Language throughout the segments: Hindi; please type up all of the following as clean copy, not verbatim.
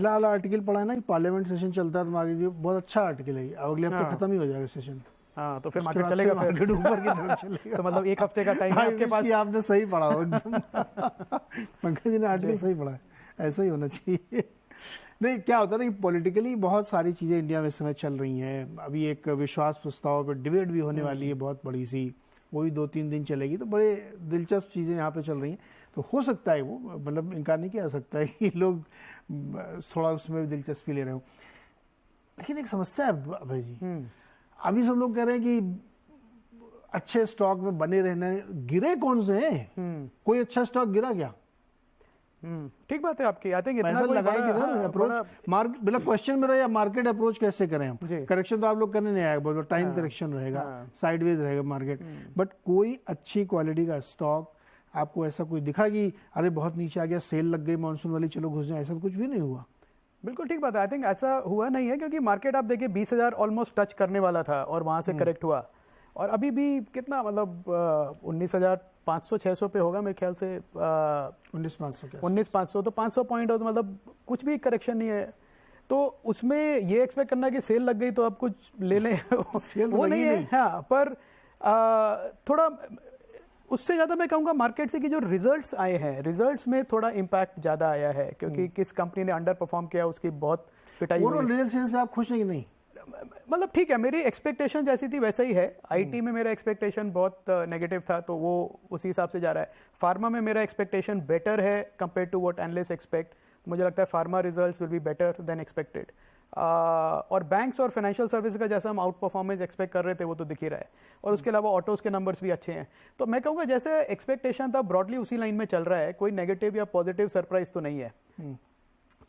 पहला वाला आर्टिकल पढ़ा है ना, पार्लियामेंट सेशन चलता है तो मार्केट, बहुत अच्छा आर्टिकल है, अब अगले हफ्ते खत्म ही हो जाएगा सेशन। हाँ, तो फिर मार्केट चलेगा, फिर मार्केट ऊपर की तरफ चलेगा। तो मतलब एक हफ्ते का टाइम है आपके पास। आपने सही पढ़ा हो एकदम। पंकज जी ने आर्टिकल सही पढ़ा है, ऐसा ही होना चाहिए। नहीं, क्या होता है ना कि पॉलिटिकली बहुत सारी चीज़ें इंडिया में इस समय चल रही हैं। अभी एक विश्वास प्रस्ताव पर डिबेट भी होने वाली है बहुत बड़ी सी, वो भी 2-3 दिन चलेगी, तो बड़े दिलचस्प चीज़ें यहाँ पे चल रही हैं। तो हो सकता है वो, मतलब इनकार नहीं किया जा सकता है कि लोग थोड़ा उसमें भी दिलचस्पी ले रहे हो। लेकिन एक समस्या है भाई जी, अभी सब लोग कह रहे हैं कि अच्छे स्टॉक में बने रहना, गिरे कौन से हैं? कोई अच्छा स्टॉक गिरा क्या? ठीक बात है आपकी। आई थिंक इतना पैसा कोई लगाए किधर, अप्रोच मार्केट, मतलब क्वेश्चन मेरा, या मार्केट अप्रोच कैसे करें हम? करेक्शन तो आप लोग करने नहीं आएगा, बहुत टाइम करेक्शन रहेगा, साइडवेज रहेगा मार्केट, बट कोई अच्छी क्वालिटी का स्टॉक आपको ऐसा कोई दिखा कि अरे बहुत नीचे आ गया, सेल लग गई मानसून वाली, चलो घुस जाए, ऐसा तो कुछ भी नहीं हुआ। बिल्कुल ठीक बात है। आई थिंक ऐसा हुआ नहीं है, क्योंकि मार्केट आप देखिए 20,000 ऑलमोस्ट टच करने वाला था और वहां से करेक्ट हुआ, और अभी भी कितना, मतलब 19,500-600 पे होगा मेरे ख्याल से, 19,500, तो 500 पॉइंट हो, तो मतलब कुछ भी करेक्शन नहीं है। तो उसमें ये एक्सपेक्ट करना कि सेल लग गई तो आप कुछ ले लें वो नहीं है। हाँ, पर थोड़ा उससे ज़्यादा मैं कहूँगा मार्केट से कि जो रिजल्ट्स आए हैं, रिजल्ट्स में थोड़ा इम्पैक्ट ज़्यादा आया है, क्योंकि किस कंपनी ने अंडर परफॉर्म किया उसकी बहुत पिटाई हुई। रिजल्ट से आप खुश हैं कि नहीं? मतलब ठीक है, मेरी एक्सपेक्टेशन जैसी थी वैसा ही है। आईटी में मेरा एक्सपेक्टेशन बहुत नेगेटिव था, तो वो उसी हिसाब से जा रहा है। फार्मा में मेरा एक्सपेक्टेशन बेटर है compare to what analyst expect. मुझे लगता है pharma results will be better than expected. और बैंक्स और फाइनेंशियल सर्विस का जैसा हम आउट परफॉर्मेंस एक्सपेक्ट कर रहे थे वो तो दिख ही रहा है, और उसके अलावा ऑटोज के नंबर्स भी अच्छे हैं। तो मैं कहूँगा जैसे एक्सपेक्टेशन था ब्रॉडली उसी लाइन में चल रहा है, कोई नेगेटिव या पॉजिटिव सरप्राइज तो नहीं है।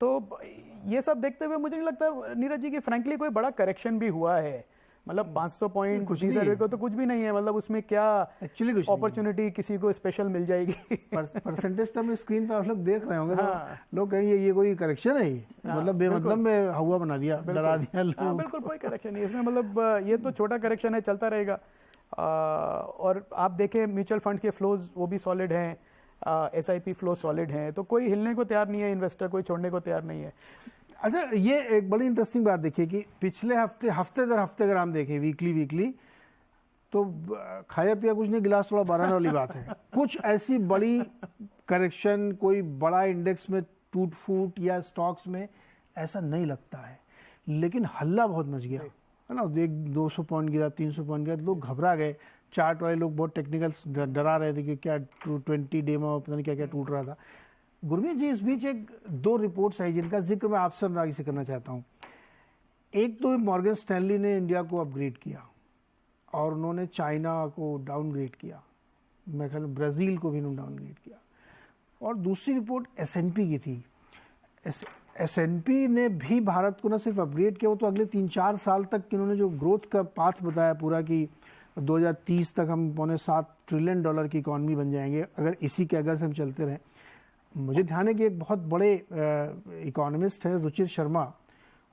तो ये सब देखते हुए मुझे नहीं लगता नीरज जी कि फ्रैंकली कोई बड़ा करेक्शन भी हुआ है। मतलब 500 पॉइंट कुछ को तो कुछ भी नहीं है, मतलब उसमें क्या एक्चुअली कुछ अपॉर्चुनिटी किसी को स्पेशल मिल जाएगी। परसेंटेज टर्म स्क्रीन पे आप लोग देख रहे होंगे, तो लोग कहेंगे ये कोई करेक्शन है, मतलब बेमतलब में हवा बना दिया, डरा दिया लोग। बिल्कुल कोई करेक्शन नहीं इसमें, मतलब ये तो छोटा करेक्शन है, चलता रहेगा। और आप देखें म्यूचुअल फंड के फ्लोज वो भी सॉलिड हैं, SIP फ्लो सॉलिड हैं, तो कोई हिलने को तैयार नहीं है, इन्वेस्टर कोई छोड़ने को तैयार नहीं है। अच्छा, ये एक बड़ी इंटरेस्टिंग बात देखिए कि पिछले हफ्ते दर हफ्ते अगर हम देखें वीकली, तो खाया पिया कुछ नहीं, गिलास थोड़ा भराने वाली बात है। कुछ ऐसी बड़ी करेक्शन, कोई बड़ा इंडेक्स में टूट फूट या स्टॉक्स में ऐसा नहीं लगता है, लेकिन हल्ला बहुत मच गया है ना। 200 पॉइंट गिरा, 300 पॉइंट गिरा, लोग घबरा गए। चार्ट वाले लोग बहुत टेक्निकल डरा रहे थे कि क्या 20 डे में पता नहीं क्या क्या टूट रहा था। गुरमीत जी, इस बीच एक 2 रिपोर्ट्स आई जिनका जिक्र मैं आपसे अनुरागी से करना चाहता हूँ। एक तो मॉर्गन स्टैनली ने इंडिया को अपग्रेड किया, और उन्होंने चाइना को डाउनग्रेड किया, मैं ख्याल ब्राज़ील को भी उन्होंने डाउनग्रेड किया। और दूसरी रिपोर्ट S&P की थी। S&P ने भी भारत को न सिर्फ अपग्रेड किया, वो तो अगले 3-4 साल तक इन्होंने जो ग्रोथ का पाथ बताया पूरा कि 2030 तक हम $7 ट्रिलियन की इकॉनमी बन जाएंगे अगर इसी के अगर से हम चलते रहें। मुझे ध्यान है कि एक बहुत बड़े इकोनॉमिस्ट है रुचिर शर्मा,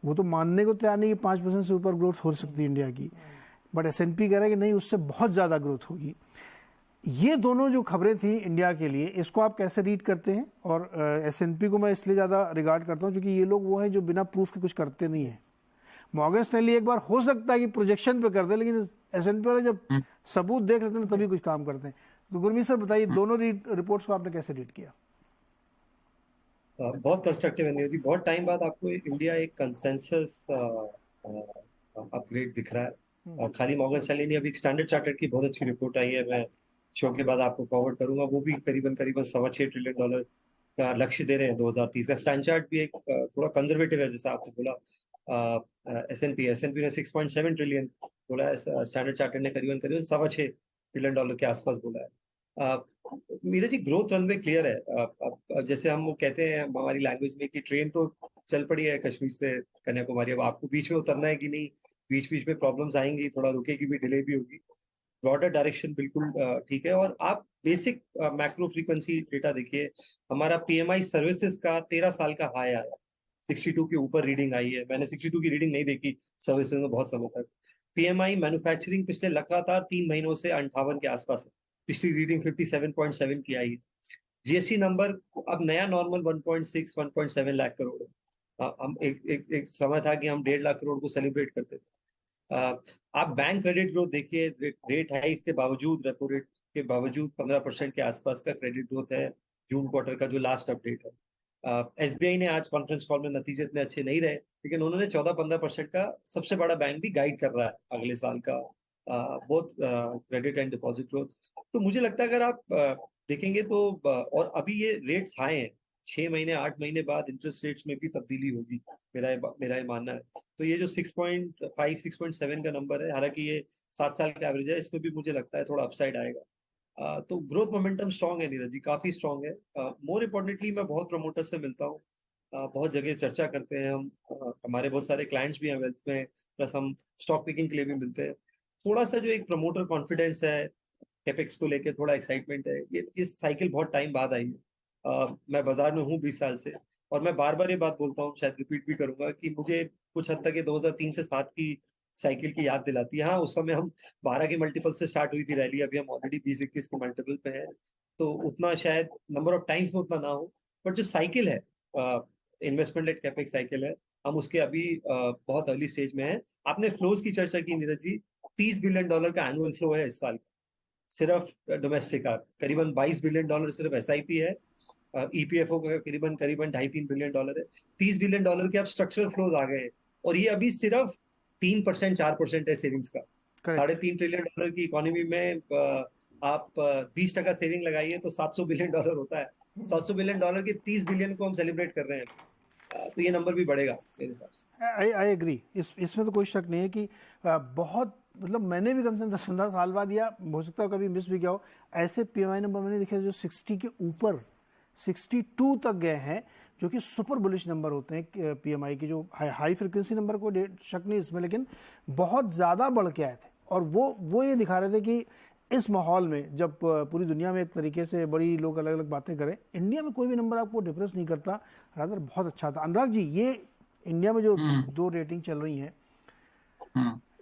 वो तो मानने को तैयार नहीं कि 5% से ऊपर ग्रोथ हो सकती है इंडिया की, बट S&P कह रहा है कि नहीं, उससे बहुत ज़्यादा ग्रोथ होगी। ये दोनों जो खबरें थी इंडिया के लिए, इसको आप कैसे रीड करते हैं? और S&P को मैं इसलिए ज़्यादा रिगार्ड करता हूँ क्योंकि ये लोग वो हैं जो बिना प्रूफ के कुछ करते नहीं है। मॉर्गन स्टैनली एक बार हो सकता है कि प्रोजेक्शन पे करते हैं, लेकिन S&P वाले जब सबूत देख लेते हैं तभी कुछ काम करते हैं। तो गुरमीत सर बताइए, दोनों रिपोर्ट्स को आपने कैसे रीड किया? बहुत कंस्ट्रक्टिव है नीरज जी। बहुत टाइम बाद आपको इंडिया एक कंसेंसस अपग्रेड दिख रहा है। खाली मॉर्गन स्टैनली नहीं, अभी स्टैंडर्ड चार्टर्ड की बहुत अच्छी रिपोर्ट आई है, मैं शो के बाद आपको फॉरवर्ड करूंगा। वो भी करीबन $6.25 ट्रिलियन का लक्ष्य दे रहे हैं 2030 का। स्टैंडर्ड चार्ट भी एक थोड़ा कंजर्वेटिव है, जैसा आपने बोला। S&P ने 6.7 ट्रिलियन बोला है, स्टैंडर्ड चार्टर्ड ने करीबन $6.25 ट्रिलियन के आसपास बोला है। Neeraj ji, growth runway clear है। जैसे हम वो कहते हैं हमारी लैंग्वेज में कि ट्रेन तो चल पड़ी है कश्मीर से कन्याकुमारी, अब आपको बीच में उतरना है कि नहीं, बीच में प्रॉब्लम्स आएंगी, थोड़ा रुकेगी भी, डिले भी होगी। ब्रॉडर डायरेक्शन बिल्कुल ठीक है। और आप बेसिक मैक्रो फ्रीक्वेंसी डेटा देखिए, हमारा PMI सर्विसेज का 13 साल का हाई आया, 62 के ऊपर रीडिंग आई है। मैंने 62 की रीडिंग नहीं देखी सर्विसेज में बहुत समय तक। PMI मैन्युफैक्चरिंग पिछले लगातार 3 महीनों से 58 के आसपास है, पिछली रीडिंग 57.7 की आई है। GST नंबर अब नया नॉर्मल 1.6-1.7 लाख करोड़ है। हम एक समय था कि हम 1.5 लाख करोड़ को सेलिब्रेट करते थे। आप बैंक क्रेडिट ग्रोथ देखिए, रेट हाइक के बावजूद, रेपो रेट के बावजूद 15% के आसपास का क्रेडिट ग्रोथ है जून क्वार्टर का जो लास्ट अपडेट है। एसबीआई ने आज कॉन्फ्रेंस कॉल में नतीजे इतने अच्छे नहीं रहे, लेकिन उन्होंने 14-15% का सबसे बड़ा बैंक भी गाइड कर रहा है अगले साल का both credit and deposit growth. तो मुझे लगता है अगर आप देखेंगे तो और अभी ये रेट्स हाई हैं, 6 महीने 8 महीने बाद इंटरेस्ट रेट्स में भी तब्दीली होगी, मेरा ये मानना है। तो ये जो 6.5 6.7 का नंबर है, हालांकि ये 7 साल का एवरेज है, इसमें भी मुझे लगता है थोड़ा अपसाइड आएगा। तो ग्रोथ मोमेंटम स्ट्रांग है नीरज जी, काफी स्ट्रांग है। मोर इम्पोर्टेंटली मैं बहुत प्रमोटर से मिलता हूँ, बहुत जगह चर्चा करते हैं हम, हमारे बहुत सारे क्लाइंट्स भी हैं वेल्थ में, प्लस हम स्टॉक पिकिंग के लिए भी मिलते हैं। थोड़ा सा जो एक प्रमोटर कॉन्फिडेंस है, कैपेक्स को लेके थोड़ा एक्साइटमेंट है, ये इस साइकिल बहुत टाइम बाद आई है। मैं बाजार में हूँ 20 साल से, और मैं बार बार ये बात बोलता हूँ, शायद रिपीट भी करूंगा, कि मुझे कुछ हद तक ये 2003 से 7 की साइकिल की याद दिलाती है। हाँ, उस समय हम 12 के मल्टीपल से स्टार्ट हुई थी रैली, अभी हम ऑलरेडी 20-21 के मल्टीपल पे हैं, तो उतना शायद नंबर ऑफ टाइम्स में उतना ना हो, बट जो साइकिल है, इन्वेस्टमेंट एट कैपेक्स साइकिल है, हम उसके अभी बहुत अर्ली स्टेज में है। आपने फ्लोज की चर्चा की नीरज जी, $30 बिलियन का एनुअल फ्लो है इस साल, सिर्फ डोमेस्टिक का करीबन $22 बिलियन सिर्फ एसआईपी है, ईपीएफओ का करीबन 2.5-3 बिलियन डॉलर है, $30 बिलियन के अब स्ट्रक्चरल फ्लोज आ गए हैं, और ये अभी सिर्फ 3% 4% है सेविंग्स का। करेक्ट। $3.5 ट्रिलियन की इकोनॉमी में आप 20% सेविंग लगाइए तो $700 बिलियन होता है। $700 बिलियन के 30 बिलियन को हम सेलिब्रेट कर रहे हैं, तो ये नंबर भी बढ़ेगा मेरे हिसाब से। आई एग्री, इसमें तो कोई शक नहीं है कि बहुत, मतलब मैंने भी कम से कम 10-15 साल बाद, या हो सकता है कभी मिस भी किया हो, ऐसे पीएमआई नंबर मैंने देखे जो 60 के ऊपर 62 तक गए हैं, जो कि सुपर बुलिश नंबर होते हैं पीएमआई के, जो हाई फ्रिक्वेंसी नंबर को शक नहीं इसमें, लेकिन बहुत ज़्यादा बढ़ के आए थे। और वो ये दिखा रहे थे कि इस माहौल में, जब पूरी दुनिया में एक तरीके से बड़ी लोग अलग अलग बातें करें, इंडिया में कोई भी नंबर आपको डिप्रेस नहीं करता, रादर बहुत अच्छा था। अनुराग जी, ये इंडिया में जो 2 रेटिंग चल रही हैं,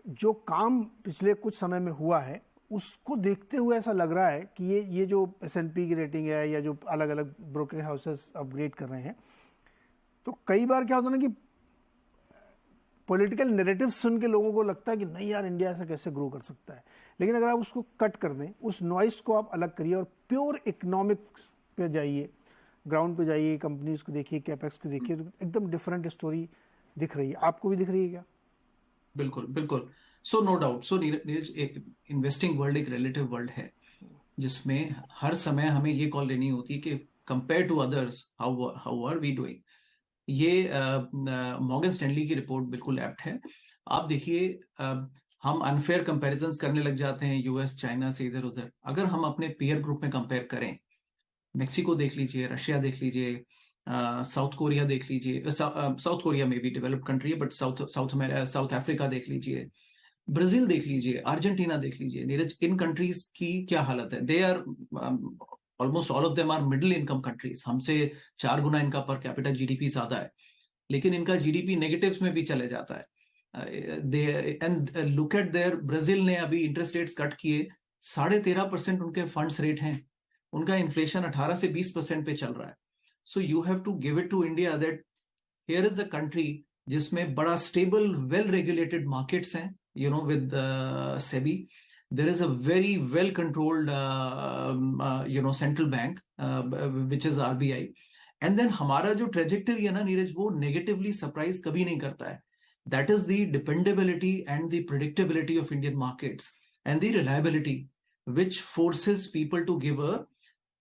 जो काम पिछले कुछ समय में हुआ है, उसको देखते हुए ऐसा लग रहा है कि ये जो S&P की रेटिंग है, या जो अलग अलग ब्रोकरेज हाउसेस अपग्रेड कर रहे हैं, तो कई बार क्या होता है ना कि पॉलिटिकल नैरेटिव सुन के लोगों को लगता है कि नहीं यार, इंडिया ऐसा कैसे ग्रो कर सकता है। लेकिन अगर आप उसको कट कर दें, उस नॉइस को आप अलग करिए और प्योर इकोनॉमिक्स पे जाइए, ग्राउंड पे जाइए, कंपनीज को देखिए, कैपेक्स को देखिए, तो एकदम डिफरेंट स्टोरी दिख रही है। आपको भी दिख रही है क्या? बिल्कुल बिल्कुल। सो नो डाउट, सो नीरज, एक इन्वेस्टिंग वर्ल्ड एक रिलेटिव वर्ल्ड है, जिसमें हर समय हमें ये कॉल लेनी होती है कि compare to others how are we doing. ये मॉर्गन स्टैनली की रिपोर्ट बिल्कुल एप्ट है। आप देखिए, हम अनफेयर कंपैरिजंस करने लग जाते हैं यूएस चाइना से इधर उधर। अगर हम अपने पीयर ग्रुप में कंपेयर करें, मेक्सिको देख लीजिए, रशिया देख लीजिए, साउथ कोरिया देख लीजिए, साउथ कोरिया में भी डेवलप्ड कंट्री है, बट साउथ अफ्रीका देख लीजिए, ब्राजील देख लीजिए, अर्जेंटीना देख लीजिए। नीरज, इन कंट्रीज की क्या हालत है? They are almost all of them are middle income countries. हमसे 4 गुना इनका पर कैपिटा जीडीपी ज्यादा है, लेकिन इनका जीडीपी नेगेटिव्स में भी चले जाता है। And look at there, Brazil ने अभी इंटरेस्ट रेट्स कट किए, 13.5% उनके फंड्स रेट हैं, उनका इन्फ्लेशन 18 से 20% पे चल रहा है। So you have to give it to India that here is a country जिसमें बड़ा स्टेबल वेल रेगुलेटेड मार्केट्स हैं, you know, with SEBI, there is a very well controlled central bank which is RBI, and then हमारा जो trajectory है ना नीरज, वो negatively surprise कभी नहीं करता है। That is the dependability and the predictability of Indian markets and the reliability which forces people to give a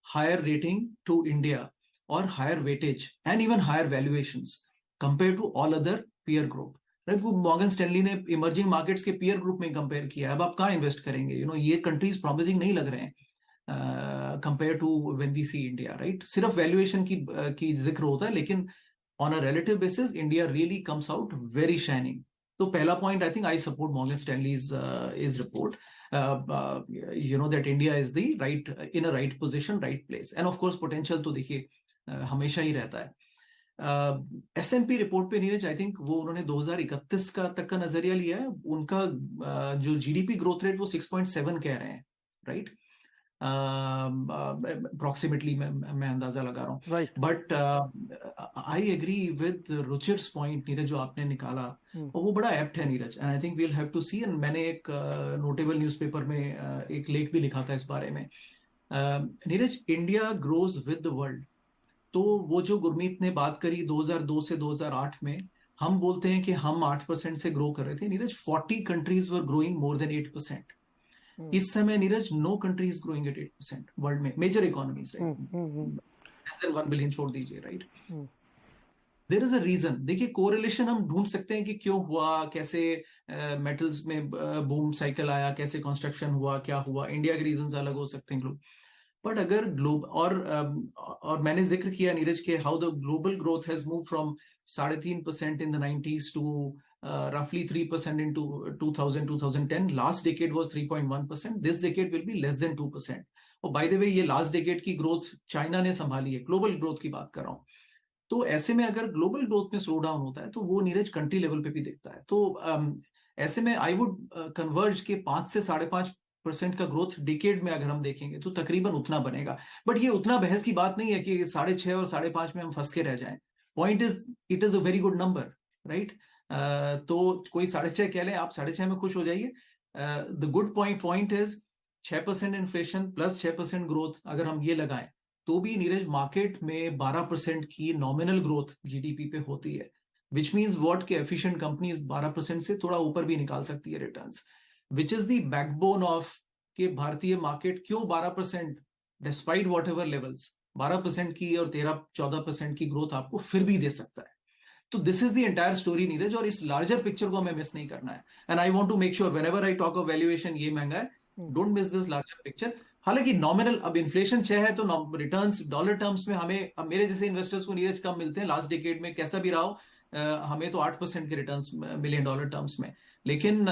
higher rating to India or higher weightage and even higher valuations compared to all other peer group। Right, वो मॉर्गन स्टैनली ने इमर्जिंग मार्केट्स के पीयर ग्रुप में कंपेयर किया। अब आप कहाँ इन्वेस्ट करेंगे? यू नो, ये कंट्रीज प्रॉमिसिंग नहीं लग रहे हैं compare to when we see India, right. सिर्फ वैल्यूएशन की जिक्र होता है, लेकिन on a relative basis India really comes out very shining. तो पहला point, I think I support Morgan Stanley's is report, you know, that India is the right, in a right position, right place. End of course potential तो देखिए हमेशा ही रहता है। S&P रिपोर्ट पे नीरज, आई थिंक वो उन्होंने 2031 का तक का नजरिया लिया है। उनका जो जीडीपी ग्रोथ रेट वो 6.7 कह रहे हैं, राइट। अप्रोक्सीमेटली मैं अंदाजा लगा रहा हूँ. Right. But I agree with Ruchir's point Neeraj जो आपने निकाला, और वो बड़ा एप्ट है Neeraj, and I think we'll have to see. एंड मैंने एक नोटेबल न्यूज़पेपर में एक लेख भी लिखा था इस बारे में. Neeraj, India grows with the world. तो वो जो गुरमीत ने बात करी 2002 से 2008 में, हम बोलते हैं कि हम 8% से ग्रो कर रहे थे. Neeraj, 40 countries were growing more than 8%. इस समय Neeraj no country is growing at 8% world में, major economies, less than 1 billion छोड़ दीजिए, right. There is a reason. देखिए, कोरिलेशन हम ढूंढ सकते हैं कि क्यों हुआ, कैसे मेटल्स में बूम साइकिल आया, कैसे कंस्ट्रक्शन हुआ, क्या हुआ. इंडिया के रीजंस अलग हो सकते हैं, बट अगर और मैंने जिक्र किया नीरज के how the global growth has move from 3.5% in the 90s to roughly 3% in 2010. Last decade was 3.1%. This decade will be less than 2%. और by the way, ये last decade की growth चाइना ने संभाली है. ग्लोबल ग्रोथ की बात कर रहा हूँ. तो ऐसे में अगर ग्लोबल ग्रोथ में स्लो डाउन होता है तो वो नीरज कंट्री लेवल पे भी दिखता है. तो ऐसे में आई वुड कन्वर्ज के 5 से 5.5% का ग्रोथ डिकेड में अगर हम देखेंगे तो तकरीबन उतना बनेगा. बट ये उतना बहस की बात नहीं है कि 6.5 और 5.5 में हम फंस के रह जाएं. Point is, it is a very good number, right. तो कोई 6.5 कह लें, आप 6.5 में खुश हो जाइए. The good point is 6% inflation plus 6% growth अगर हम ये लगाएं तो भी नीरज मार्केट में 12% की नॉमिनल ग्रोथ जीडीपी पे होती है. विच मीन्स व्हाट के एफिशिएंट कंपनीज 12% से थोड़ा ऊपर भी निकाल सकती है returns, which is the backbone of के भारतीय मार्केट क्यों 12% डिस्पाइट वॉट एवर लेवल्स 12% की और 13-14% की ग्रोथ आपको फिर भी दे सकता है. तो this is the entire story Neeraj, और इस लार्जर पिक्चर को हमें मिस नहीं करना है. And I want to make sure whenever I talk of valuation ये महंगा है, don't miss this larger picture. हालांकि नॉमिनल अब इन्फ्लेशन 6 है तो रिटर्न्स डॉलर टर्म्स में हमें, अब मेरे जैसे इन्वेस्टर्स को नीरज कम मिलते हैं लास्ट डिकेड में, कैसा भी रहा हो. हमें तो 8% के रिटर्न्स मिलियन डॉलर टर्म्स में, लेकिन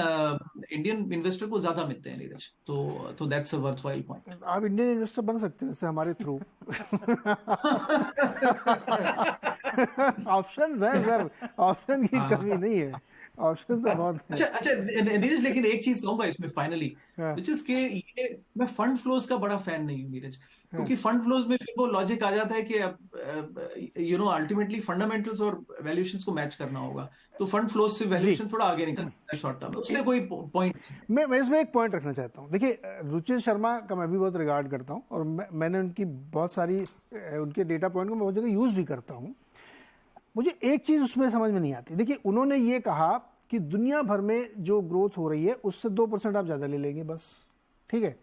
इंडियन इन्वेस्टर को ज्यादा मिलते हैं नीरज. तो दैट्स अ वर्थवाइल पॉइंट. आप इंडियन इन्वेस्टर बन सकते हैं इससे हमारे थ्रू. ऑप्शंस है सर, ऑप्शन की कमी नहीं है, ऑप्शन तो बहुत है. अच्छा नीरज, लेकिन एक चीज कहूंगा इसमें फाइनली, विच इज के ये मैं फंड फ्लोज का बड़ा फैन नहीं हूं नीरज, क्योंकि फंड फ्लोज में फिर वो लॉजिक आ जाता है कि यू नो अल्टीमेटली फंडामेंटल्स और वैल्यूएशंस को मैच करना होगा. तो फंड फ्लोज से वैल्यूएशन थोड़ा आगे निकलता है शॉर्ट टर्म में, उससे कोई पॉइंट. मैं इसमें एक पॉइंट रखना चाहता हूँ. देखिए, रुचिर शर्मा का मैं भी बहुत रिगार्ड करता हूँ और मैंने उनकी बहुत सारी उनके डेटा पॉइंट को मैं बहुत जगह यूज़ भी करता हूँ. मुझे एक चीज़ उसमें समझ में नहीं आती. देखिए, उन्होंने ये कहा कि दुनिया भर में जो ग्रोथ हो रही है उससे 2% आप ज़्यादा ले लेंगे बस, ठीक है.